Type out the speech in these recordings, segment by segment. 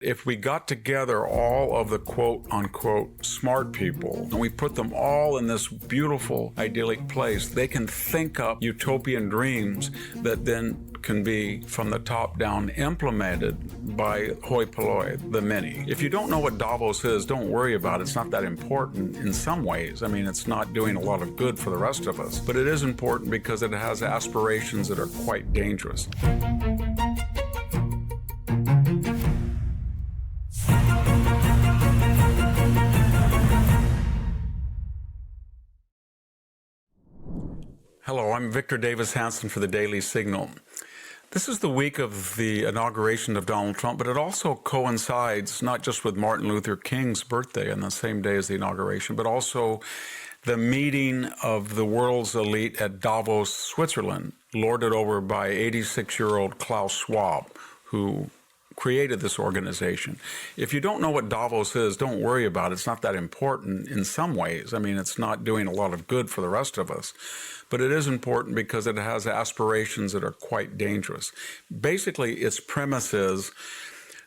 If we got together all of the quote-unquote smart people and we put them all in this beautiful, idyllic place, they can think up utopian dreams that then can be, from the top down, implemented by hoi polloi, the many. If you don't know what Davos is, don't worry about it. It's not that important in some ways. I mean, it's not doing a lot of good for the rest of us. But it is important because it has aspirations that are quite dangerous. Hello, I'm Victor Davis Hanson for the Daily Signal. This is the week of the inauguration of Donald Trump, but it also coincides not just with Martin Luther King's birthday on the same day as the inauguration, but also the meeting of the world's elite at Davos, Switzerland, lorded over by 86-year-old Klaus Schwab, who created this organization. If you don't know what Davos is, don't worry about it. It's not that important in some ways. I mean, it's not doing a lot of good for the rest of us. But it is important because it has aspirations that are quite dangerous. Basically, its premise is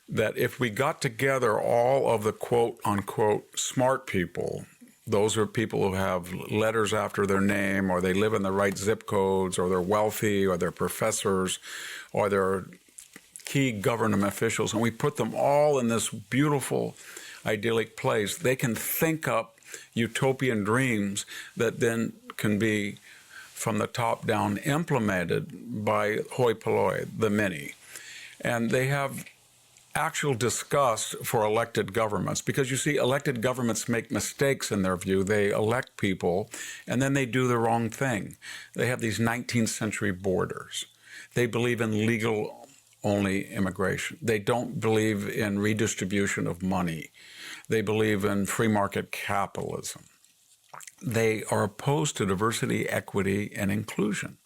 that if we got together all of the quote-unquote smart people, those are people who have letters after their name, or they live in the right zip codes, or they're wealthy, or they're professors, or they're key government officials, and we put them all in this beautiful, idyllic place, they can think up utopian dreams that then can be, from the top down, implemented by hoi polloi, the many. And they have actual disgust for elected governments, because you see, elected governments make mistakes in their view. They elect people and then they do the wrong thing. They have these 19th century borders. They believe in legal-only immigration. They don't believe in redistribution of money. They believe in free market capitalism. They are opposed to diversity, equity, and inclusion.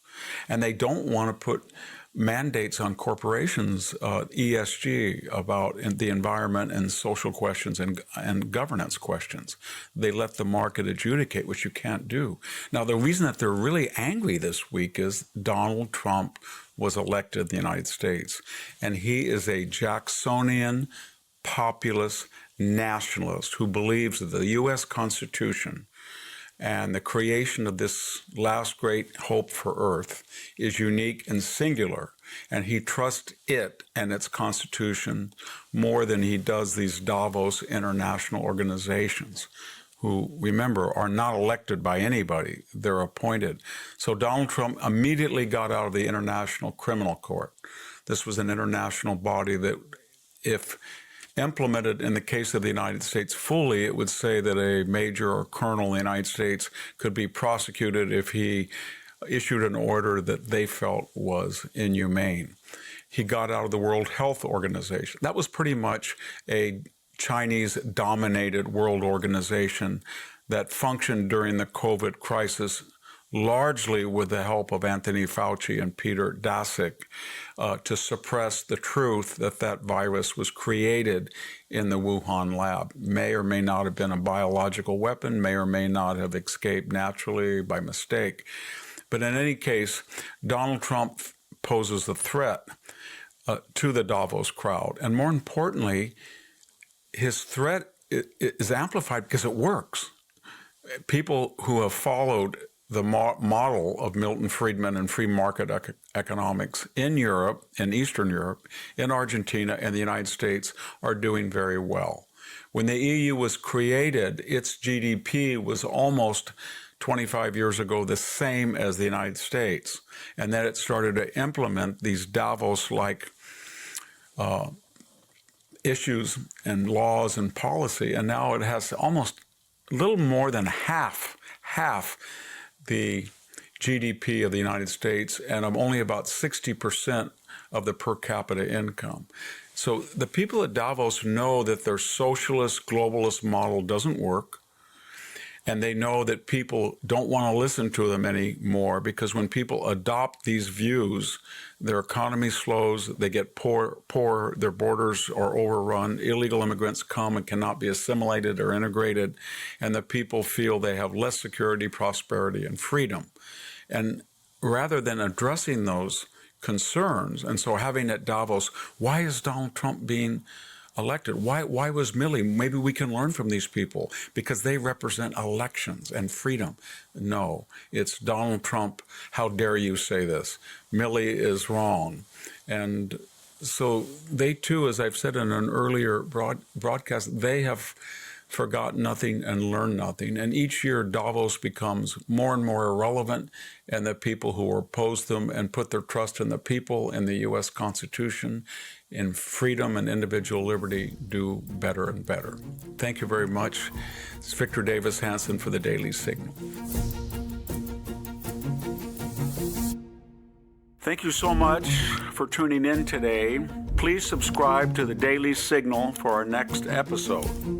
And they don't want to put mandates on corporations, ESG, about the environment and social questions and governance questions. They let the market adjudicate, which you can't do. Now, the reason that they're really angry this week is Donald Trump was elected in the United States, and he is a Jacksonian populist nationalist who believes that the U.S. Constitution and the creation of this last great hope for Earth is unique and singular, and he trusts it and its Constitution more than he does these Davos international organizations, who, remember, are not elected by anybody. They're appointed. So Donald Trump immediately got out of the International Criminal Court. This was an international body that, if implemented in the case of the United States fully, it would say that a major or colonel in the United States could be prosecuted if he issued an order that they felt was inhumane. He got out of the World Health Organization. That was pretty much a Chinese-dominated world organization that functioned during the COVID crisis, largely with the help of Anthony Fauci and Peter Daszak, to suppress the truth that that virus was created in the Wuhan lab. May or may not have been a biological weapon, may or may not have escaped naturally by mistake. But in any case, Donald Trump poses a threat to the Davos crowd. And more importantly, his threat is amplified because it works. People who have followed the model of Milton Friedman and free market economics in Europe, in Eastern Europe, in Argentina, and the United States are doing very well. When the EU was created, its GDP was almost 25 years ago the same as the United States. And then it started to implement these Davos-like issues and laws and policy. And now it has almost a little more than half the GDP of the United States, and only about 60% of the per capita income. So the people at Davos know that their socialist, globalist model doesn't work, and they know that people don't want to listen to them anymore, because when people adopt these views, their economy slows, they get poor, their borders are overrun, illegal immigrants come and cannot be assimilated or integrated, and the people feel they have less security, prosperity, and freedom. And rather than addressing those concerns, and so having at Davos, why is Donald Trump being elected. Why was Milley? Maybe we can learn from these people because they represent elections and freedom. No, it's Donald Trump. How dare you say this? Milley is wrong. And so they too, as I've said in an earlier broadcast, they have forgotten nothing and learned nothing. And each year Davos becomes more and more irrelevant, and the people who oppose them and put their trust in the people, in the U.S. Constitution, in freedom and individual liberty do better and better. Thank you very much. It's Victor Davis Hanson for the Daily Signal. Thank you so much for tuning in today. Please subscribe to the Daily Signal for our next episode.